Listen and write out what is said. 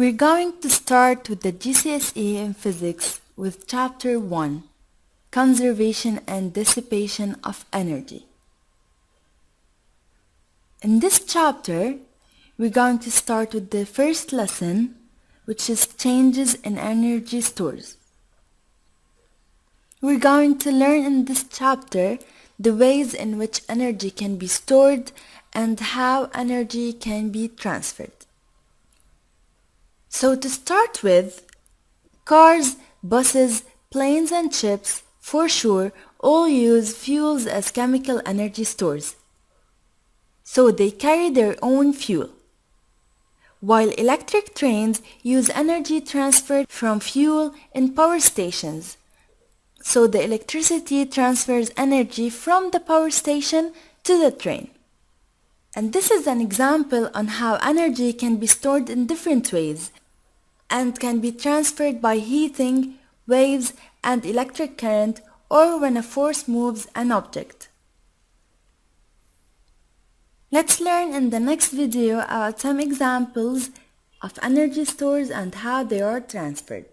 We're going to start with the GCSE in Physics with Chapter 1, Conservation and Dissipation of Energy. In this chapter, we're going to start with the first lesson, which is Changes in Energy Stores. We're going to learn in this chapter the ways in which energy can be stored and how energy can be transferred. So to start with, cars, buses, planes and ships, for sure, all use fuels as chemical energy stores. So they carry their own fuel. While electric trains use energy transferred from fuel in power stations. So the electricity transfers energy from the power station to the train. And this is an example on how energy can be stored in different ways and can be transferred by heating, waves, and electric current, or when a force moves an object. Let's learn in the next video about some examples of energy stores and how they are transferred.